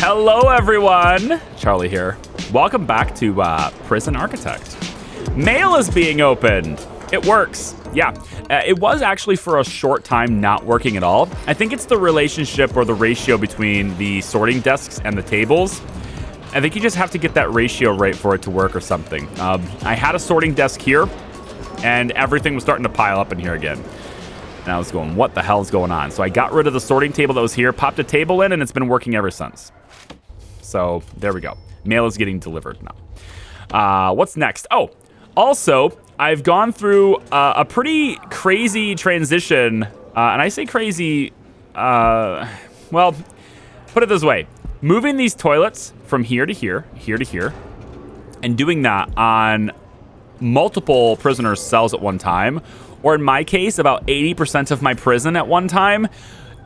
Hello, everyone. Charlie here. Welcome back to Prison Architect. Mail is being opened. It works. Yeah, it was actually for a short time not working at all. I think it's the relationship or the ratio between the sorting desks and the tables. I think you just have to get that ratio right for it to work or something. I had a sorting desk here, and everything was starting to pile up in here again. And I was going, what the hell is going on? So I got rid of the sorting table that was here, popped a table in, and it's been working ever since. So there we go. Mail is getting delivered now. What's next? Oh, also, I've gone through a pretty crazy transition. And I say crazy, well, put it this way. Moving these toilets from here to here, here to here, and doing that on multiple prisoners' cells at one time, or in my case, about 80% of my prison at one time,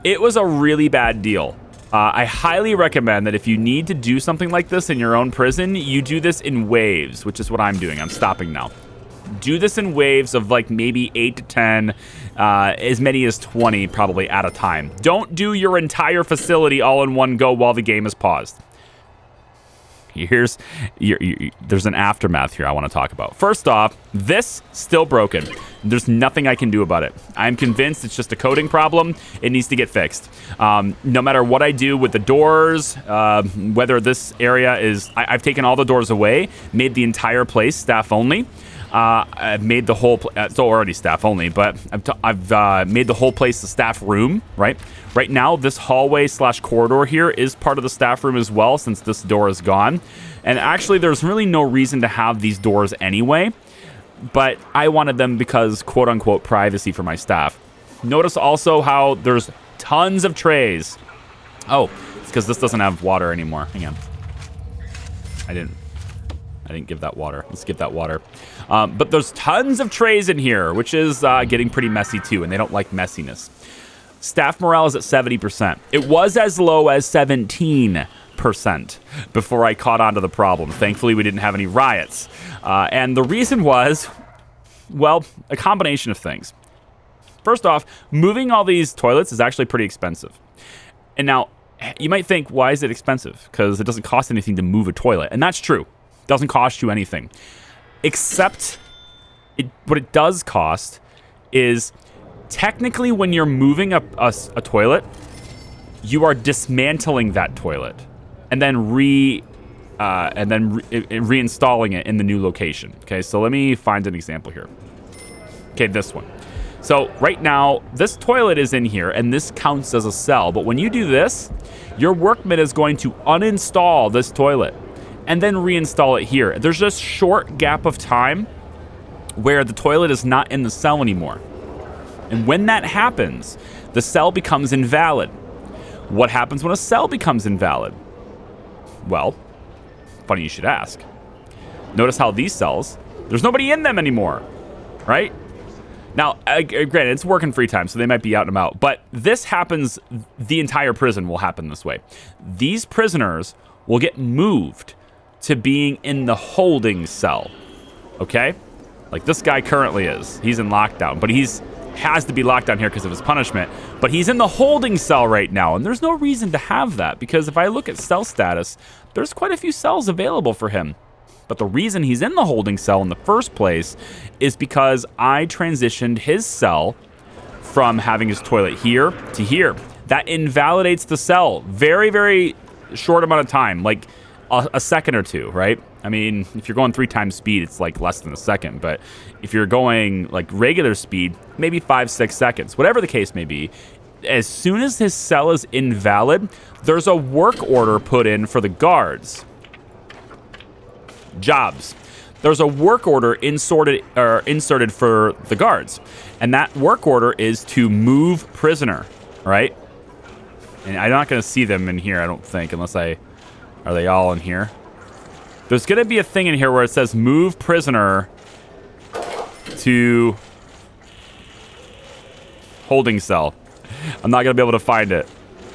it was a really bad deal. I highly recommend that if you need to do something like this in your own prison, you do this in waves, which is what I'm doing. I'm stopping now. Do this in waves of like maybe 8 to 10, as many as 20 probably at a time. Don't do your entire facility all in one go while the game is paused. There's an aftermath here I want to talk about. First off, this still broken. There's nothing I can do about it. I'm convinced it's just a coding problem. It needs to get fixed. No matter what I do with the doors, whether this area is... I've taken all the doors away, made the entire place staff only. I've made the whole... it's already staff only, but I've made the whole place the staff room, right? Right now, this hallway/corridor here is part of the staff room as well, since this door is gone. And actually, there's really no reason to have these doors anyway. But I wanted them because, quote-unquote, privacy for my staff. Notice also how there's tons of trays. Oh, it's because this doesn't have water anymore. Hang on. I didn't give that water. Let's give that water. But there's tons of trays in here, which is getting pretty messy too, and they don't like messiness. Staff morale is at 70%. It was as low as 17% before I caught on to the problem. Thankfully, we didn't have any riots. And the reason was, well, a combination of things. First off, moving all these toilets is actually pretty expensive. And now, you might think, why is it expensive? Because it doesn't cost anything to move a toilet. And that's true. It doesn't cost you anything. Except, what it does cost is, technically when you're moving a toilet, you are dismantling that toilet. And then reinstalling it in the new location. Okay, so let me find an example here. Okay, this one. So right now, this toilet is in here, and this counts as a cell. But when you do this, your workman is going to uninstall this toilet and then reinstall it here. There's just short gap of time where the toilet is not in the cell anymore. And when that happens, the cell becomes invalid. What happens when a cell becomes invalid? Well, funny you should ask. Notice how these cells, there's nobody in them anymore, right? Now, granted, it's working free time, so they might be out and about. But this happens, the entire prison will happen this way. These prisoners will get moved to being in the holding cell, okay? Like this guy currently is. He's in lockdown, but has to be locked down here because of his punishment. But he's in the holding cell right now, and there's no reason to have that, because if I look at cell status, there's quite a few cells available for him. But the reason he's in the holding cell in the first place is because I transitioned his cell from having his toilet here to here. That invalidates the cell. Very, very short amount of time, like a second or two, right? I mean, if you're going 3 times speed, it's like less than a second. But if you're going like regular speed, maybe 5-6 seconds, whatever the case may be. As soon as his cell is invalid, there's a work order put in for the guards. Jobs. There's a work order inserted for the guards. And that work order is to move prisoner, right? And I'm not going to see them in here, I don't think, unless are they all in here? There's going to be a thing in here where it says move prisoner to holding cell. I'm not going to be able to find it.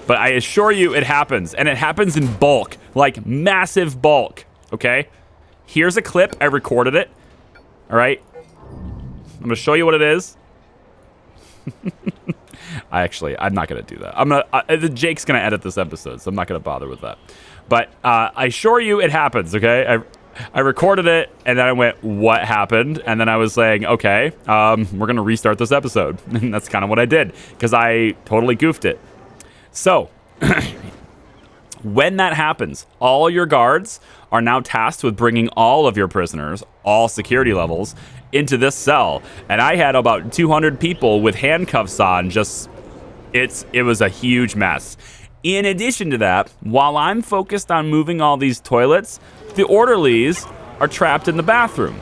But I assure you it happens. And it happens in bulk. Like massive bulk. Okay? Here's a clip. I recorded it. All right? I'm going to show you what it is. I'm not going to do that. Jake's going to edit this episode, so I'm not going to bother with that. But I assure you it happens, okay? I recorded it, and then I went, what happened? And then I was saying, okay, we're going to restart this episode. And that's kind of what I did, because I totally goofed it. So, when that happens, all your guards are now tasked with bringing all of your prisoners, all security levels, into this cell. And I had about 200 people with handcuffs on. It was a huge mess. In addition to that, while I'm focused on moving all these toilets, the orderlies are trapped in the bathroom,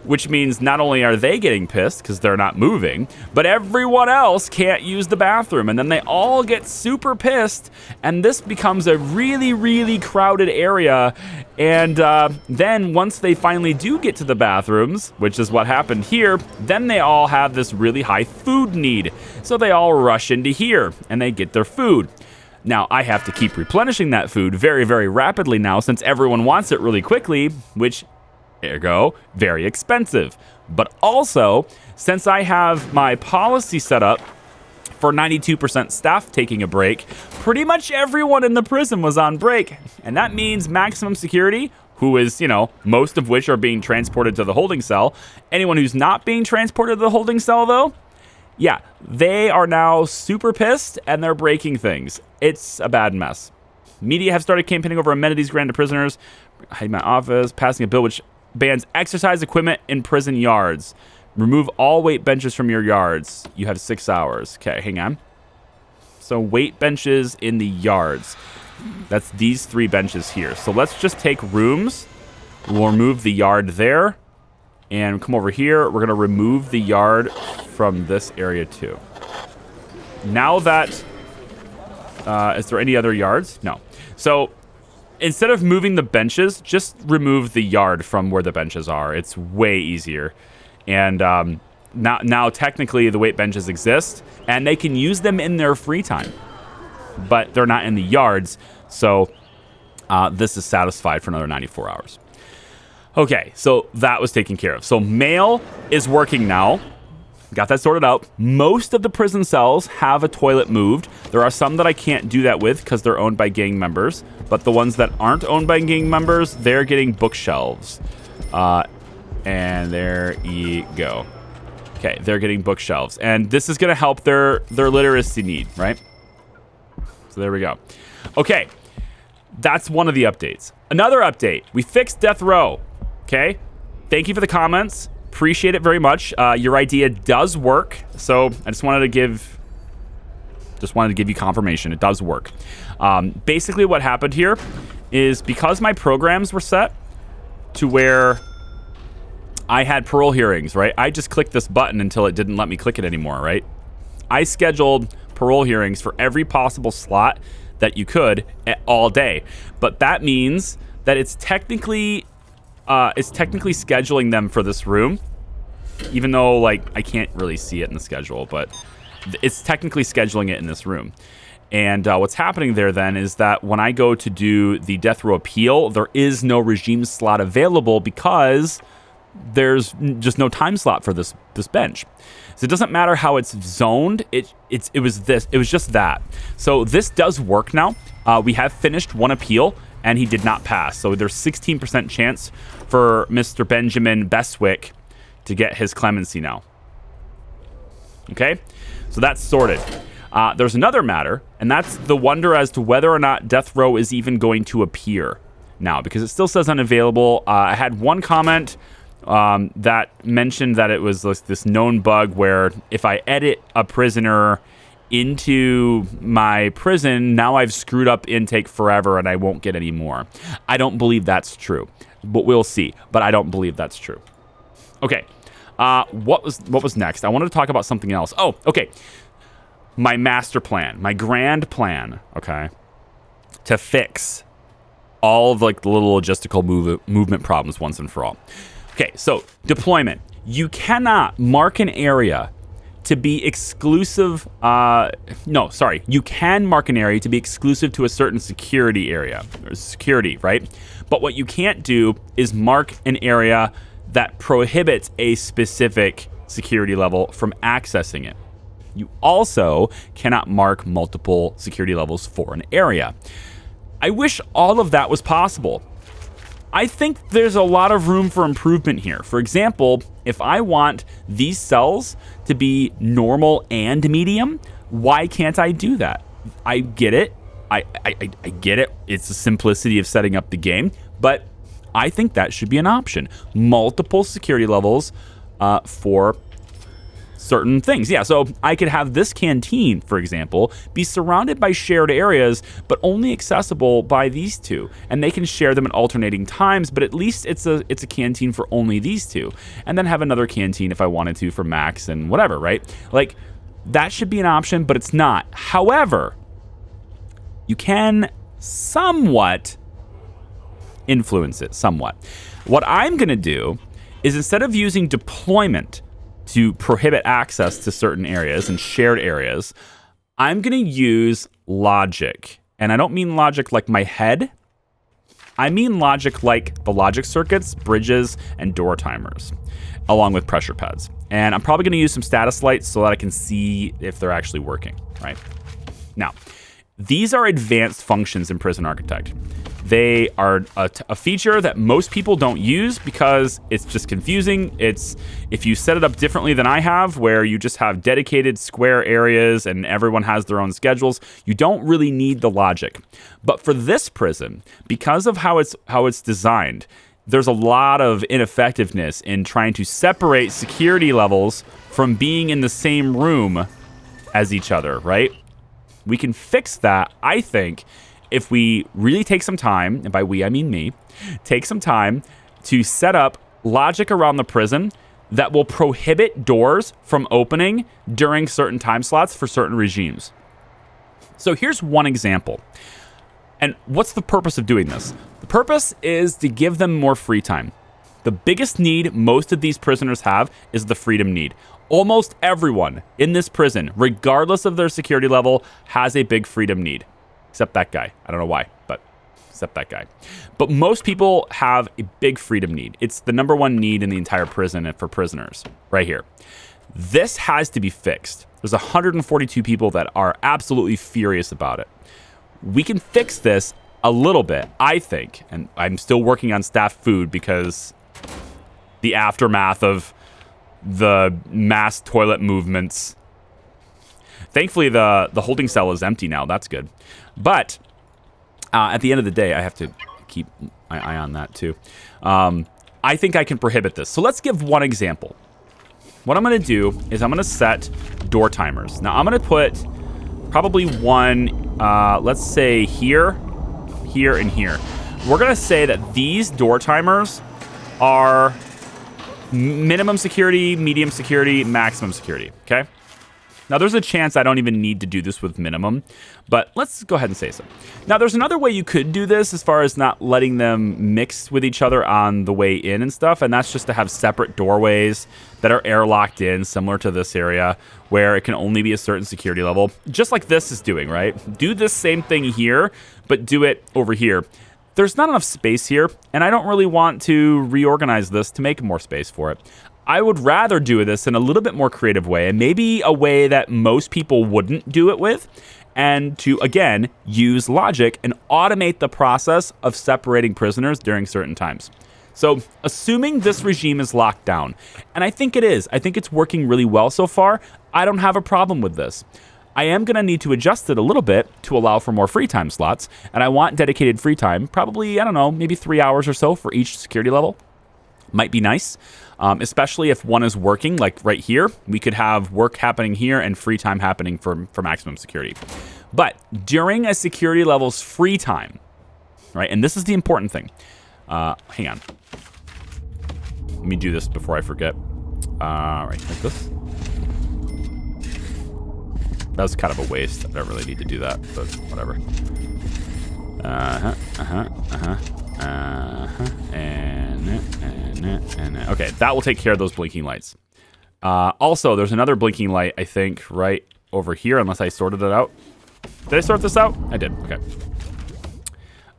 which means not only are they getting pissed because they're not moving, but everyone else can't use the bathroom. And then they all get super pissed, and this becomes a really, really crowded area. And then once they finally do get to the bathrooms, which is what happened here, then they all have this really high food need. So they all rush into here, and they get their food. Now, I have to keep replenishing that food very, very rapidly now since everyone wants it really quickly, which, ergo, very expensive. But also, since I have my policy set up for 92% staff taking a break, pretty much everyone in the prison was on break. And that means maximum security, who is, most of which are being transported to the holding cell. Anyone who's not being transported to the holding cell, though, yeah, they are now super pissed and they're breaking things. It's a bad mess. Media have started campaigning over amenities granted to prisoners. Hide my office, passing a bill which bans exercise equipment in prison yards. Remove all weight benches from your yards. You have 6 hours. Okay, hang on. So weight benches in the yards. That's these 3 benches here. So let's just take rooms. We'll remove the yard there. And come over here. We're going to remove the yard from this area too. Now that... is there any other yards? No. So instead of moving the benches, just remove the yard from where the benches are. It's way easier. And now technically the weight benches exist, and they can use them in their free time. But they're not in the yards, so this is satisfied for another 94 hours. Okay, so that was taken care of. So mail is working now. Got that sorted out. Most of the prison cells have a toilet moved. There are some that I can't do that with because they're owned by gang members. But the ones that aren't owned by gang members, they're getting bookshelves. And there you go. Okay, they're getting bookshelves. And this is going to help their literacy need, right? So there we go. Okay, that's one of the updates. Another update. We fixed death row. Okay, thank you for the comments. Appreciate it very much. Your idea does work. So I just wanted to give you confirmation. It does work. Basically what happened here is because my programs were set to where I had parole hearings, right? I just clicked this button until it didn't let me click it anymore, right? I scheduled parole hearings for every possible slot that you could all day. But that means that it's technically scheduling them for this room, even though I can't really see it in the schedule, but it's technically scheduling it in this room. And what's happening there then is that when I go to do the death row appeal, there is no regime slot available because there's just no time slot for this bench. So it doesn't matter how it's zoned. It was just that. So this does work now. We have finished one appeal, and he did not pass. So there's 16% chance for Mr. Benjamin Bestwick to get his clemency now. Okay? So that's sorted. There's another matter, and that's the wonder as to whether or not death row is even going to appear now, because it still says unavailable. I had one comment that mentioned that it was this known bug where if I edit a prisoner into my prison, now I've screwed up intake forever and I won't get any more. I don't believe that's true, but we'll see. But I don't believe that's true. Okay, what was next? I wanted to talk about something else. Oh, okay. My master plan, my grand plan, okay, to fix all of the little logistical movement problems once and for all. Okay, so deployment. You cannot mark an area to be exclusive. You can mark an area to be exclusive to a certain security area, or security, right? But what you can't do is mark an area that prohibits a specific security level from accessing it. You also cannot mark multiple security levels for an area. I wish all of that was possible. I think there's a lot of room for improvement here. For example, if I want these cells to be normal and medium, why can't I do that? I get it. I get it. It's the simplicity of setting up the game, but I think that should be an option. Multiple security levels for certain things. Yeah, so I could have this canteen, for example, be surrounded by shared areas, but only accessible by these two. And they can share them at alternating times, but at least it's a canteen for only these two. And then have another canteen if I wanted to for Max and whatever, right? Like, that should be an option, but it's not. However, you can somewhat influence it, somewhat. What I'm going to do is, instead of using deployment to prohibit access to certain areas and shared areas, I'm going to use logic. And I don't mean logic like my head. I mean logic like the logic circuits, bridges, and door timers, along with pressure pads. And I'm probably going to use some status lights so that I can see if they're actually working, right? Now, these are advanced functions in Prison Architect. They are a feature that most people don't use because it's just confusing. It's, if you set it up differently than I have, where you just have dedicated square areas and everyone has their own schedules, you don't really need the logic. But for this prison, because of how it's designed, there's a lot of ineffectiveness in trying to separate security levels from being in the same room as each other, right? We can fix that, I think, if we really take some time, and by we I mean me, take some time to set up logic around the prison that will prohibit doors from opening during certain time slots for certain regimes. So here's one example. And what's the purpose of doing this? The purpose is to give them more free time. The biggest need most of these prisoners have is the freedom need. Almost everyone in this prison, regardless of their security level, has a big freedom need. Except that guy. I don't know why, but except that guy. But most people have a big freedom need. It's the number one need in the entire prison and for prisoners, right here. This has to be fixed. There's 142 people that are absolutely furious about it. We can fix this a little bit, I think. And I'm still working on staff food because the aftermath of the mass toilet movements. Thankfully, the holding cell is empty now. That's good. But at the end of the day, I have to keep my eye on that too. I think I can prohibit this. So let's give one example. What I'm going to do is I'm going to set door timers. Now, I'm going to put probably one, let's say here, here, and here. We're going to say that these door timers are minimum security, medium security, maximum security, okay? Now, there's a chance I don't even need to do this with minimum, but let's go ahead and say so. Now, there's another way you could do this as far as not letting them mix with each other on the way in and stuff, and that's just to have separate doorways that are airlocked in, similar to this area, where it can only be a certain security level, just like this is doing, right? Do this same thing here, but do it over here. There's not enough space here, and I don't really want to reorganize this to make more space for it. I would rather do this in a little bit more creative way, and maybe a way that most people wouldn't do it with, and to, again, use logic and automate the process of separating prisoners during certain times. So, assuming this regime is locked down, and I think it is, I think it's working really well so far, I don't have a problem with this. I am going to need to adjust it a little bit to allow for more free time slots, and I want dedicated free time, probably, I don't know, maybe 3 hours or so for each security level. Might be nice, especially if one is working, like right here. We could have work happening here and free time happening for maximum security. But during a security level's free time, right, and this is the important thing. Hang on. Let me do this before I forget. Right, like this. That was kind of a waste. I don't really need to do that, but whatever. And okay, that will take care of those blinking lights. Also, there's another blinking light, I think, right over here, unless I sorted it out. Did I sort this out? I did. Okay.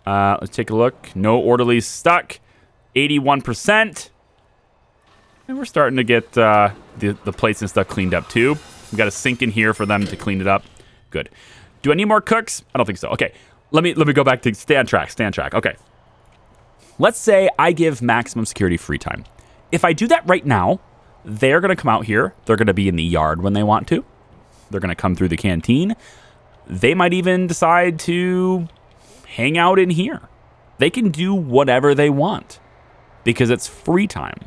Let's take a look. No orderlies stuck. 81%. And we're starting to get the plates and stuff cleaned up too. We got a sink in here for them to clean it up. Good. Do I need more cooks? I don't think so. Okay, let me go back to stay on track. Okay. Let's say I give maximum security free time. If I do that right now, they're going to come out here. They're going to be in the yard when they want to. They're going to come through the canteen. They might even decide to hang out in here. They can do whatever they want because it's free time.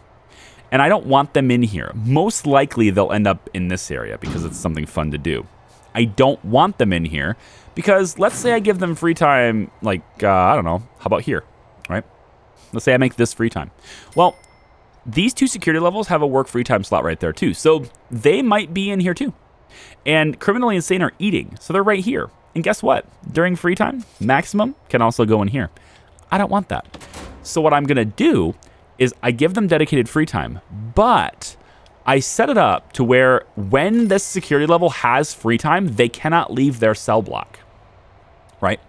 And I don't want them in here. Most likely they'll end up in this area because it's something fun to do. I don't want them in here because let's say I give them free time, like, I don't know, how about here, right? Let's say I make this free time. Well, these two security levels have a work free time slot right there too. So they might be in here too. And criminally insane are eating. So they're right here. And guess what? During free time, maximum can also go in here. I don't want that. So what I'm going to do is I give them dedicated free time, but I set it up to where when this security level has free time, they cannot leave their cell block, right?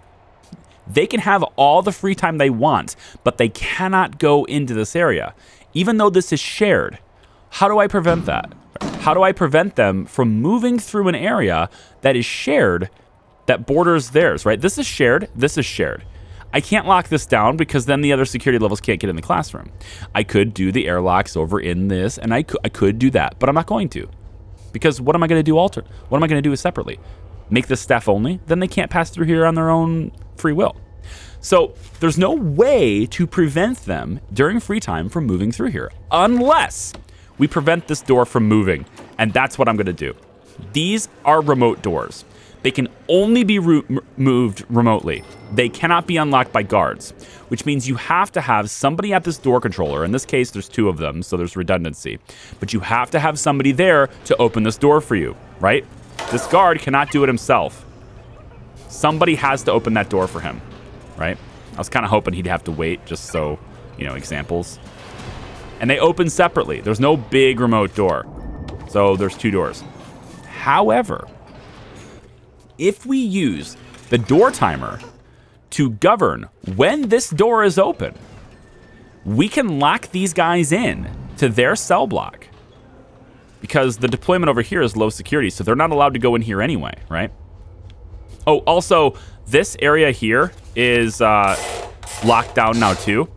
They can have all the free time they want, but they cannot go into this area, even though this is shared. How do I prevent that? How do I prevent them from moving through an area that is shared, that borders theirs, right? This is shared. This is shared. I can't lock this down because then the other security levels can't get in the classroom. I could do the airlocks over in this, and I could do that, but I'm not going to. Because what am I going to do What am I going to do separately? Make this staff only? Then they can't pass through here on their own free will. So there's no way to prevent them during free time from moving through here unless we prevent this door from moving, and that's what I'm going to do. These are remote doors. They can only be moved remotely. They cannot be unlocked by guards, which means you have to have somebody at this door controller. In this case, there's two of them, so there's redundancy. But you have to have somebody there to open this door for you, right? This guard cannot do it himself. Somebody has to open that door for him, right? I was kind of hoping he'd have to wait just so, examples. And they open separately. There's no big remote door. So there's two doors. However, if we use the door timer to govern when this door is open, we can lock these guys in to their cell block because the deployment over here is low security, so they're not allowed to go in here anyway, right? Oh, also, this area here is locked down now too.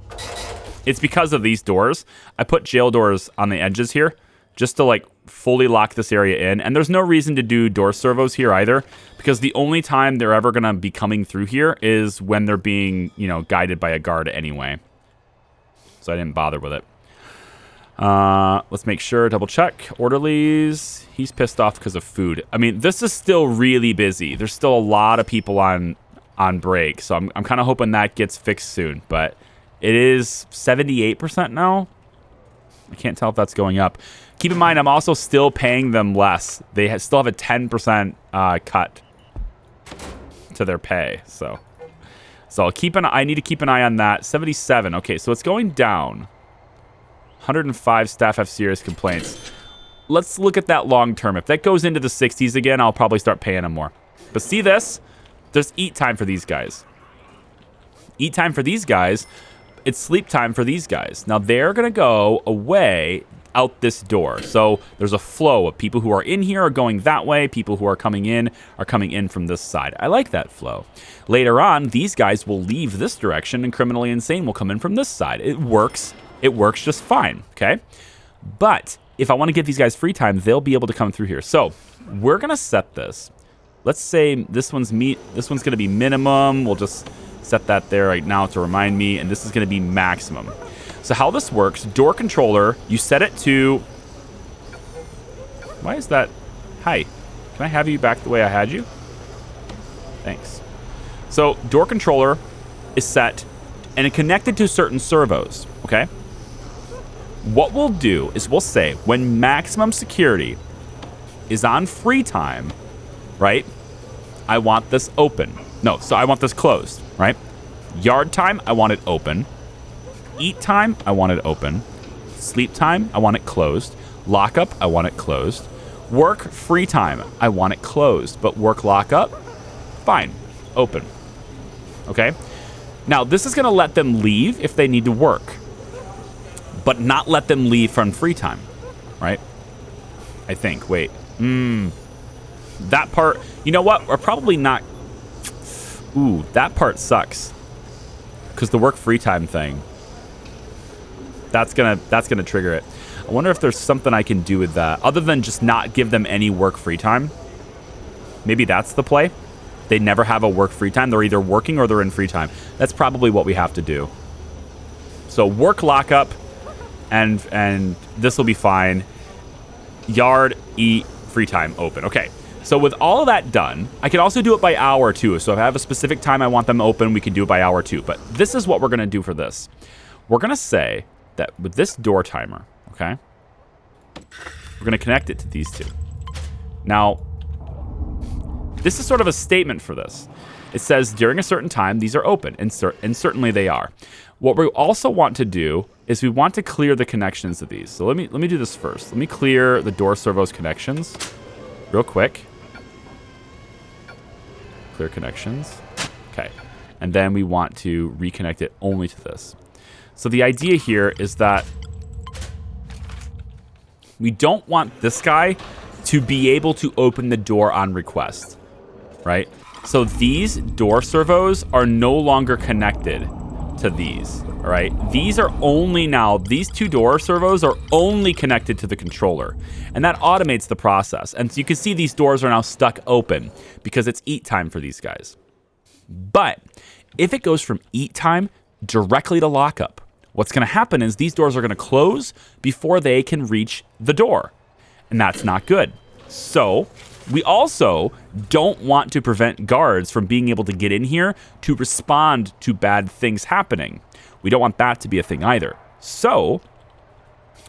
It's because of these doors. I put jail doors on the edges here just to fully lock this area in. And there's no reason to do door servos here either, because the only time they're ever going to be coming through here is when they're being, guided by a guard anyway. So I didn't bother with it. Let's make sure, double check. Orderlies, he's pissed off because of food. I mean, this is still really busy. There's still a lot of people on break. So I'm kind of hoping that gets fixed soon, but it is 78% now. I can't tell if that's going up. Keep in mind, I'm also still paying them less. They still have a 10% cut to their pay. So I need to keep an eye on that. 77. Okay, so it's going down. 105 staff have serious complaints. Let's look at that long term. If that goes into the 60s again, I'll probably start paying them more. But see this? There's eat time for these guys. Eat time for these guys. It's sleep time for these guys. Now they're going to go away out this door. So there's a flow of people who are in here are going that way. People who are coming in from this side. I like that flow. Later on, these guys will leave this direction and criminally insane will come in from this side. It works. It works just fine, okay? But if I want to give these guys free time, they'll be able to come through here. So we're going to set this. Let's say this one's going to be minimum. We'll just set that there right now to remind me. And this is going to be maximum. So how this works, door controller, you set it to... Why is that? Hi. Can I have you back the way I had you? Thanks. So door controller is set and connected to certain servos, okay? What we'll do is we'll say when maximum security is on free time, right? I want this open. No, so I want this closed, right? Yard time, I want it open. Eat time, I want it open. Sleep time, I want it closed. Lockup, I want it closed. Work free time, I want it closed. But work lockup, fine, open. Okay? Now, this is going to let them leave if they need to work, but not let them leave from free time, right? I think. Wait. That part, you know what? We're probably not. Ooh, that part sucks. Because the work free time thing. That's gonna trigger it. I wonder if there's something I can do with that other than just not give them any work free time. Maybe that's the play. They never have a work free time. They're either working or they're in free time. That's probably what we have to do. So work lockup, and this will be fine. Yard, eat, free time, open. Okay. So with all of that done, I can also do it by hour too. So if I have a specific time I want them open, we can do it by hour too. But this is what we're going to do for this. We're going to say that with this door timer, okay, we're going to connect it to these two. Now, this is sort of a statement for this. It says during a certain time, these are open, and certainly they are. What we also want to do is we want to clear the connections of these. So let me do this first. Let me clear the door servos connections real quick. Clear connections. Okay. And then we want to reconnect it only to this. So the idea here is that we don't want this guy to be able to open the door on request, right? So these door servos are no longer connected to these, all right? These are only now, these two door servos are only connected to the controller, and that automates the process. And so you can see these doors are now stuck open because it's eat time for these guys. But if it goes from eat time directly to lockup, what's going to happen is these doors are going to close before they can reach the door, and that's not good. So we also don't want to prevent guards from being able to get in here to respond to bad things happening. We don't want that to be a thing either. So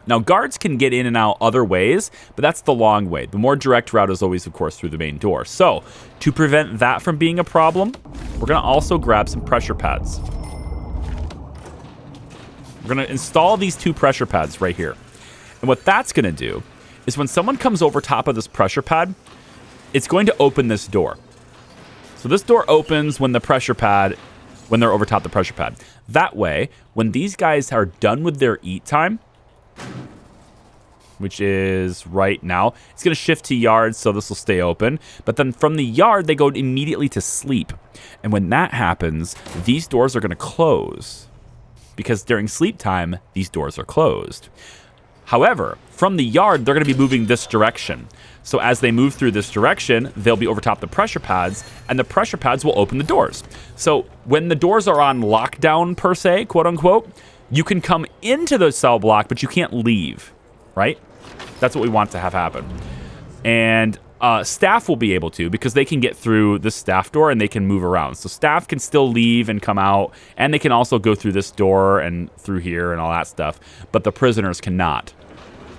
now guards can get in and out other ways, but that's the long way. The more direct route is always, of course, through the main door. So to prevent that from being a problem, we're going to also grab some pressure pads. We're going to install these two pressure pads right here. And what that's going to do is when someone comes over top of this pressure pad, it's going to open this door. So this door opens when they're over top the pressure pad. That way, when these guys are done with their eat time, which is right now, it's going to shift to yard, so this will stay open. But then from the yard, they go immediately to sleep. And when that happens, these doors are going to close. Because during sleep time, these doors are closed. However, from the yard, they're going to be moving this direction. So as they move through this direction, they'll be over top the pressure pads, and the pressure pads will open the doors. So when the doors are on lockdown, per se, quote unquote, you can come into the cell block, but you can't leave, right? That's what we want to have happen. And staff will be able to, because they can get through this staff door and they can move around. So staff can still leave and come out, and they can also go through this door and through here and all that stuff, but the prisoners cannot.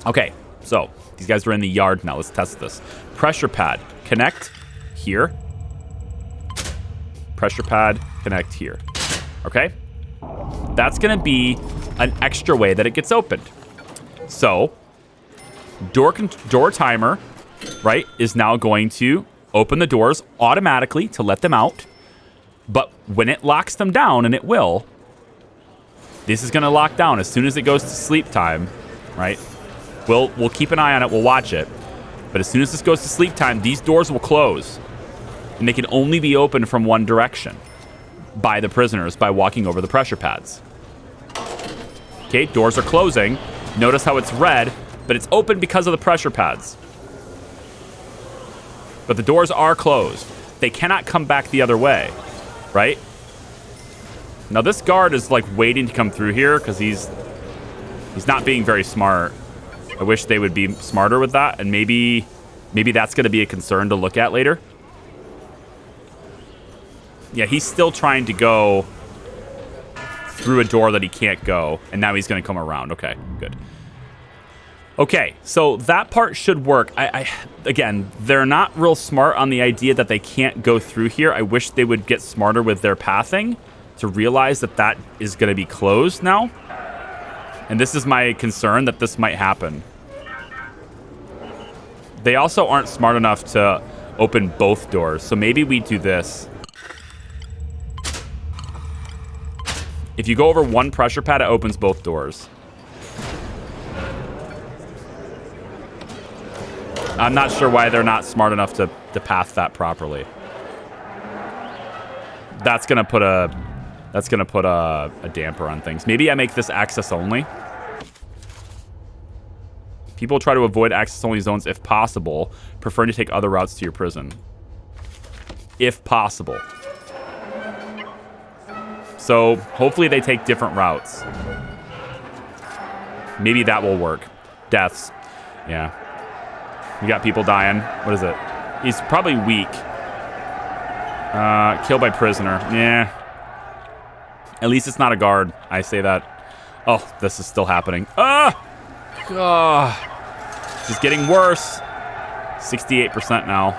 Okay, so these guys are in the yard now. Let's test this. Pressure pad, connect here. Pressure pad, connect here. Okay? That's going to be an extra way that it gets opened. So, door timer, right, is now going to open the doors automatically to let them out. But when it locks them down, and it will, this is going to lock down as soon as it goes to sleep time, right? We'll keep an eye on it. We'll watch it. But as soon as this goes to sleep time, these doors will close. And they can only be opened from one direction by the prisoners by walking over the pressure pads. Okay, doors are closing. Notice how it's red, but it's open because of the pressure pads. But the doors are closed. They cannot come back the other way, right? Now this guard is like waiting to come through here because he's not being very smart. I wish they would be smarter with that, and maybe that's going to be a concern to look at later. Yeah, he's still trying to go through a door that he can't go, and now he's going to come around. Okay, good. Okay, so that part should work. Again, they're not real smart on the idea that they can't go through here. I wish they would get smarter with their pathing to realize that that is going to be closed now. And this is my concern, that this might happen. They also aren't smart enough to open both doors, so maybe we do this. If you go over one pressure pad, it opens both doors. I'm not sure why they're not smart enough to path that properly. That's gonna put a damper on things. Maybe I make this access only. People try to avoid access only zones if possible, preferring to take other routes to your prison. If possible. So hopefully they take different routes. Maybe that will work. Deaths. Yeah. We got people dying. What is it? He's probably weak. Killed by prisoner. Yeah. At least it's not a guard. I say that. Oh, this is still happening. Ah! This is getting worse. 68% now.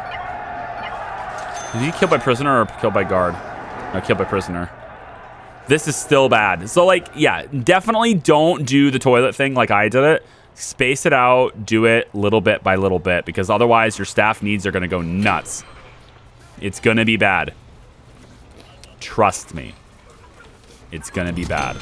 Did he kill by prisoner or kill by guard? No, kill by prisoner. This is still bad. So, like, yeah, definitely don't do the toilet thing like I did it. Space it out. Do it little bit by little bit, because otherwise your staff needs are going to go nuts. It's going to be bad. Trust me. It's going to be bad.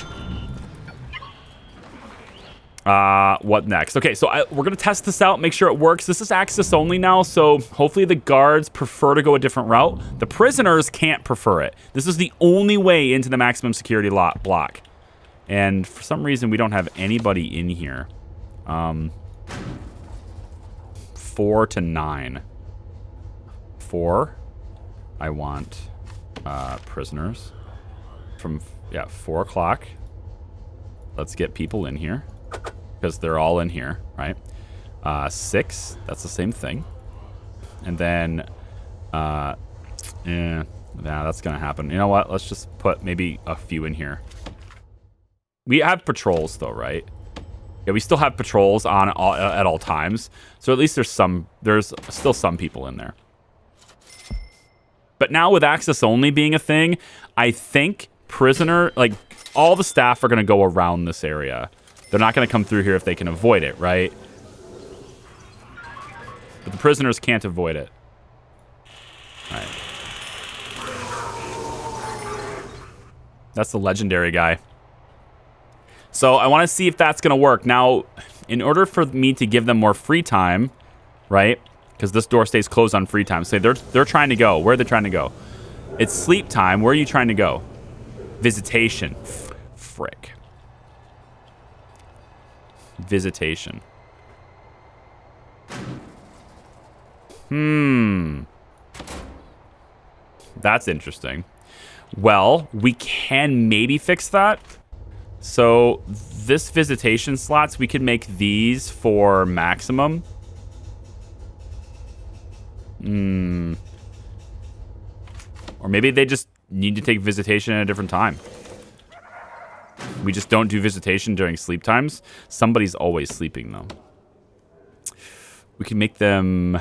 What next? Okay, so we're going to test this out, make sure it works. This is access only now, so hopefully the guards prefer to go a different route. The prisoners can't prefer it. This is the only way into the maximum security block. And for some reason, we don't have anybody in here. 4 to 9. 4. I want prisoners from, 4 o'clock. Let's get people in here. Because they're all in here, right? 6, that's the same thing. And then, yeah, that's going to happen. You know what? Let's just put maybe a few in here. We have patrols, though, right? Yeah, we still have patrols on at all times. So at least there's still some people in there. But now with access only being a thing, I think prisoner, like, all the staff are going to go around this area. They're not going to come through here if they can avoid it, right? But the prisoners can't avoid it. All right. That's the legendary guy. So I want to see if that's going to work. Now, in order for me to give them more free time, right? Because this door stays closed on free time. Say they're trying to go. Where are they trying to go? It's sleep time. Where are you trying to go? Visitation. Frick. Visitation. That's interesting. Well, we can maybe fix that. So this visitation slots, we could make these for maximum. Or maybe they just need to take visitation at a different time. We just don't do visitation during sleep times. Somebody's always sleeping, though. We can make them...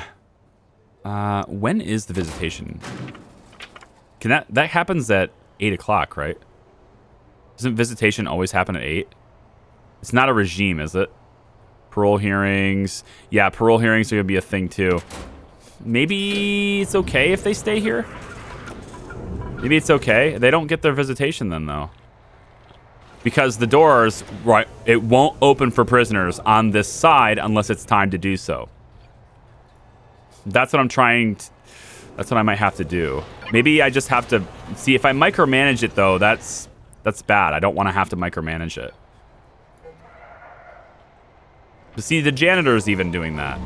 when is the visitation? Can that happens at 8 o'clock, right? Doesn't visitation always happen at 8? It's not a regime, is it? Parole hearings. Yeah, parole hearings are going to be a thing, too. Maybe it's okay if they stay here? Maybe it's okay. They don't get their visitation then, though. Because the doors, right, it won't open for prisoners on this side unless it's time to do so. That's what I'm trying to... That's what I might have to do. Maybe I just have to... See, if I micromanage it, though, that's bad. I don't want to have to micromanage it. But see, the janitor's even doing that.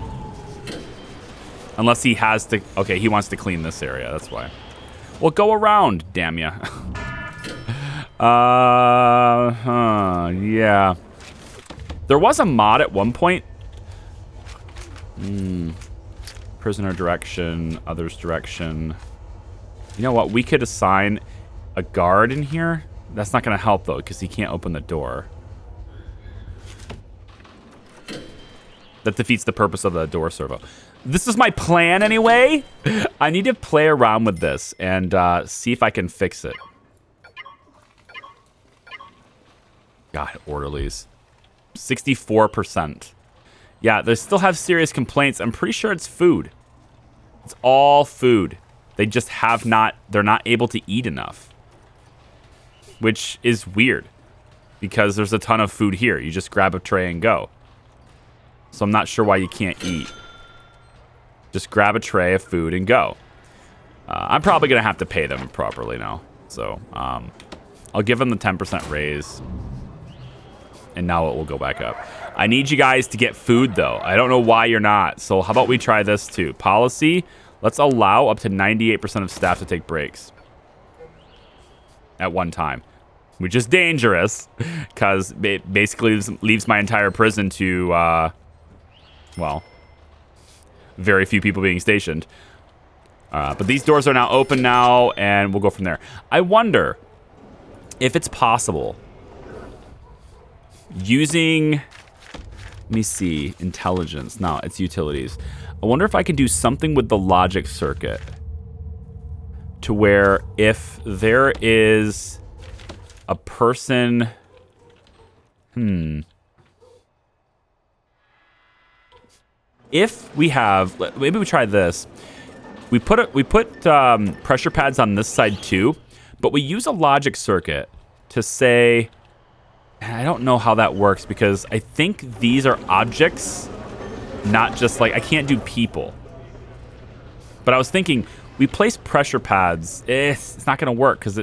Unless he has to... Okay, he wants to clean this area. That's why. Well, go around, damn ya. Yeah. There was a mod at one point. Prisoner direction, others direction. You know what? We could assign a guard in here. That's not going to help, though, because he can't open the door. That defeats the purpose of the door servo. This is my plan, anyway. I need to play around with this and see if I can fix it. God, orderlies. 64%. Yeah, they still have serious complaints. I'm pretty sure it's food. It's all food. They just have not... They're not able to eat enough. Which is weird. Because there's a ton of food here. You just grab a tray and go. So I'm not sure why you can't eat. Just grab a tray of food and go. I'm probably going to have to pay them properly now. So I'll give them the 10% raise. And now it will go back up. I need you guys to get food, though. I don't know why you're not. So how about we try this, too? Policy. Let's allow up to 98% of staff to take breaks at one time, which is dangerous because it basically leaves my entire prison to, well, very few people being stationed. But these doors are now open now, and we'll go from there. I wonder if it's possible using, let me see, intelligence. No, it's utilities. I wonder if I can do something with the logic circuit to where if there is a person, if we have, maybe we try this. We put pressure pads on this side too, but we use a logic circuit to say, I don't know how that works because I think these are objects, not just like, I can't do people. But I was thinking, we place pressure pads, it's not going to work because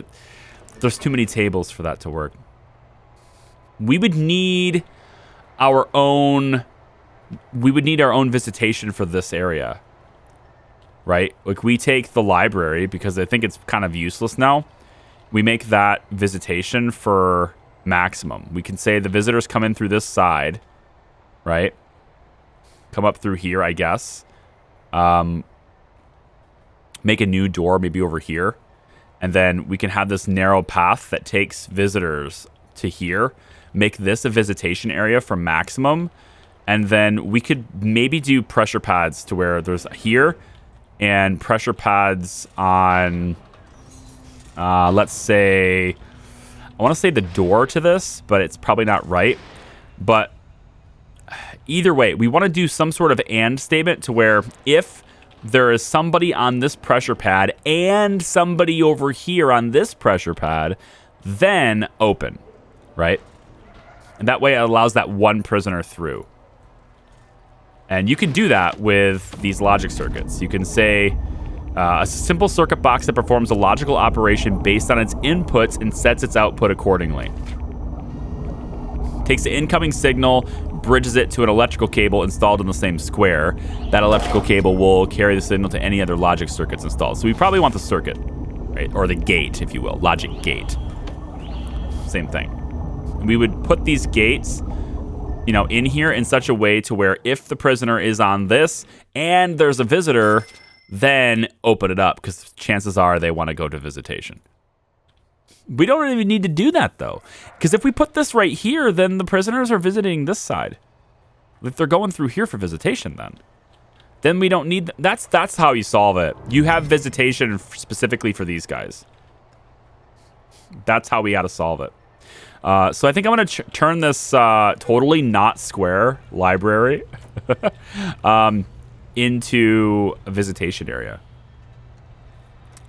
there's too many tables for that to work. We would need our own visitation for this area. Right? Like we take the library because I think it's kind of useless now. We make that visitation for maximum. We can say the visitors come in through this side, right? Come up through here, I guess. Make a new door maybe over here. And then we can have this narrow path that takes visitors to here. Make this a visitation area for maximum. And then we could maybe do pressure pads to where there's here and pressure pads on, let's say, I want to say the door to this, but it's probably not right. But either way, we want to do some sort of and statement to where if there is somebody on this pressure pad and somebody over here on this pressure pad, then open, right? And that way it allows that one prisoner through. And you can do that with these logic circuits. You can say a simple circuit box that performs a logical operation based on its inputs and sets its output accordingly. Takes the incoming signal, bridges it to an electrical cable installed in the same square. That electrical cable will carry the signal to any other logic circuits installed. So we probably want the circuit, right? Or the gate, if you will, logic gate. Same thing. We would put these gates, you know, in here in such a way to where if the prisoner is on this and there's a visitor, then open it up because chances are they want to go to visitation. We don't even need to do that though, because if we put this right here, then the prisoners are visiting this side. If they're going through here for visitation, then we don't need that's how you solve it. You have visitation specifically for these guys. That's how we got to solve it. So I think I'm going to turn this totally not square library into a visitation area.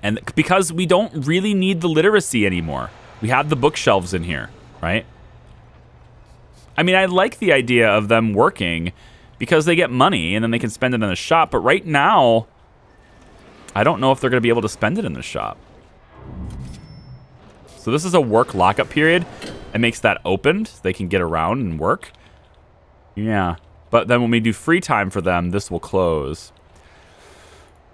And because we don't really need the literacy anymore. We have the bookshelves in here, right? I mean, I like the idea of them working because they get money and then they can spend it in the shop. But right now, I don't know if they're going to be able to spend it in the shop. So this is a work lockup period. It makes that opened. They can get around and work. Yeah. But then when we do free time for them, this will close.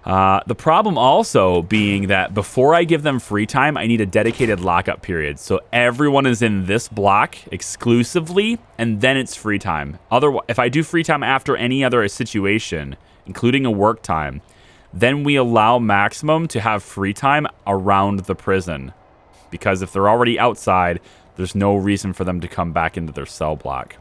The problem also being that before I give them free time, I need a dedicated lockup period. So everyone is in this block exclusively, and then it's free time. Otherwise, if I do free time after any other situation, including a work time, then we allow maximum to have free time around the prison. Because if they're already outside, there's no reason for them to come back into their cell block.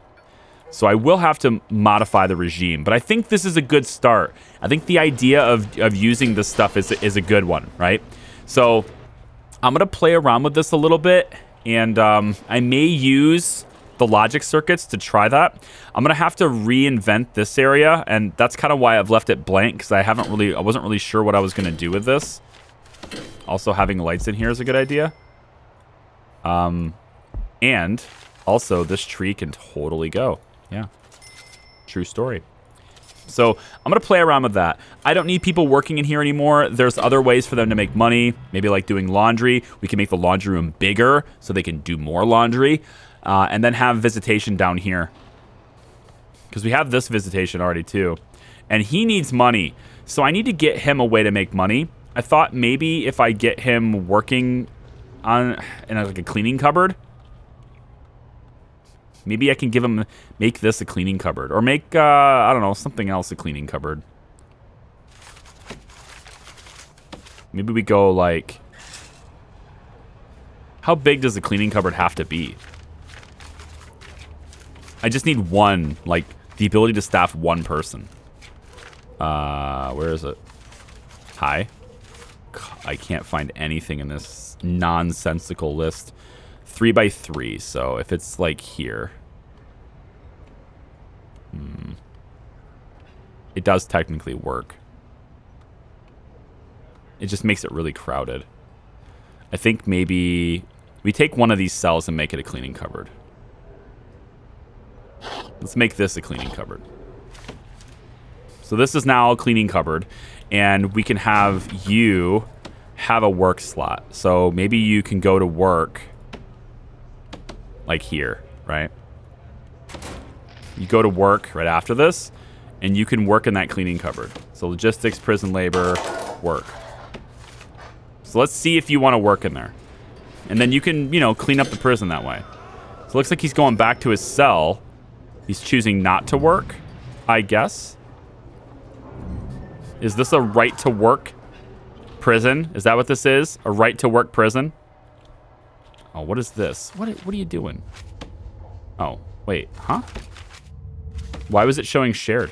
So I will have to modify the regime, but I think this is a good start. I think the idea of using this stuff is a good one, right? So I'm going to play around with this a little bit, and I may use the logic circuits to try that. I'm going to have to reinvent this area, and that's kind of why I've left it blank, because I wasn't really sure what I was going to do with this. Also, having lights in here is a good idea. And also, this tree can totally go. Yeah. True story. So I'm going to play around with that. I don't need people working in here anymore. There's other ways for them to make money, maybe like doing laundry. We can make the laundry room bigger so they can do more laundry, and then have visitation down here. Because we have this visitation already too. And he needs money. So I need to get him a way to make money. I thought maybe if I get him working in like a cleaning cupboard, maybe I can make this a cleaning cupboard. Or make, I don't know, something else a cleaning cupboard. Maybe we go like... How big does the cleaning cupboard have to be? I just need one, like, the ability to staff one person. Where is it? Hi. I can't find anything in this nonsensical list. 3x3, so if it's like here. It does technically work. It just makes it really crowded. I think maybe we take one of these cells and make it a cleaning cupboard. Let's make this a cleaning cupboard. So this is now a cleaning cupboard, and we can have you have a work slot. So maybe you can go to work like here, right? You go to work right after this, and you can work in that cleaning cupboard. So logistics, prison labor, work. So let's see if you want to work in there. And then you can, you know, clean up the prison that way. So it looks like he's going back to his cell. He's choosing not to work, I guess. Is this a right to work prison? Is that what this is? A right to work prison? Oh, what is this? What are you doing? Oh, wait, huh? Why was it showing shared?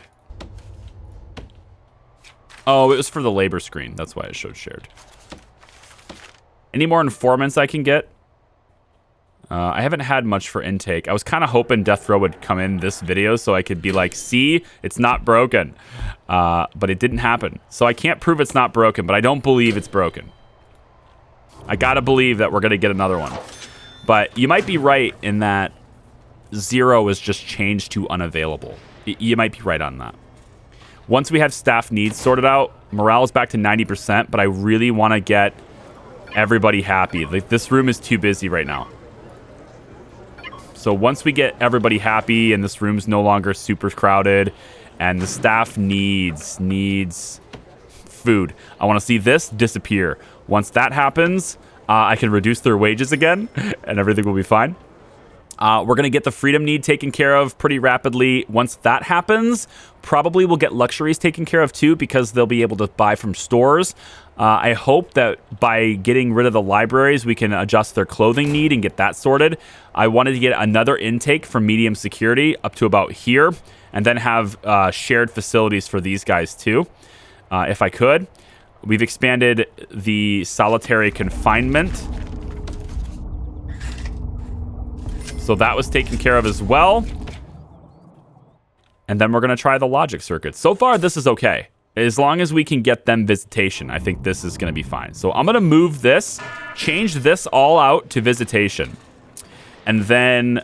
Oh, it was for the labor screen. That's why it showed shared. Any more informants I can get? I haven't had much for intake. I was kind of hoping Death Row would come in this video so I could be like, see, it's not broken. But it didn't happen. So I can't prove it's not broken, but I don't believe it's broken. I gotta believe that we're gonna get another one. But you might be right in that 0 is just changed to unavailable. You might be right on that. Once we have staff needs sorted out, morale is back to 90%, but I really want to get everybody happy. Like, this room is too busy right now. So once we get everybody happy and this room's no longer super crowded and the staff needs food, I want to see this disappear. Once that happens, I can reduce their wages again and everything will be fine. We're going to get the freedom need taken care of pretty rapidly. Once that happens, probably we'll get luxuries taken care of too because they'll be able to buy from stores. I hope that by getting rid of the libraries, we can adjust their clothing need and get that sorted. I wanted to get another intake for medium security up to about here and then have shared facilities for these guys too, if I could. We've expanded the solitary confinement. So that was taken care of as well. And then we're going to try the logic circuits. So far, this is okay. As long as we can get them visitation, I think this is going to be fine. So I'm going to move this, change this all out to visitation. And then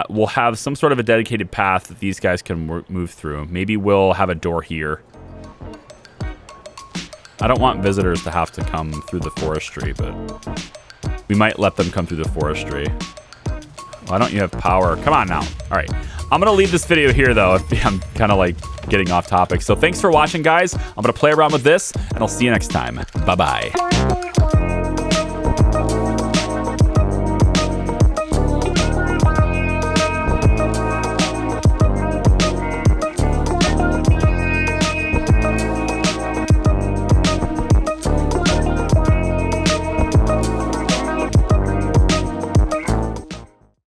we'll have some sort of a dedicated path that these guys can move through. Maybe we'll have a door here. I don't want visitors to have to come through the forestry, but we might let them come through the forestry. Why don't you have power? Come on now. All right. I'm going to leave this video here, though. I'm kind of like getting off topic. So thanks for watching, guys. I'm going to play around with this, and I'll see you next time. Bye-bye.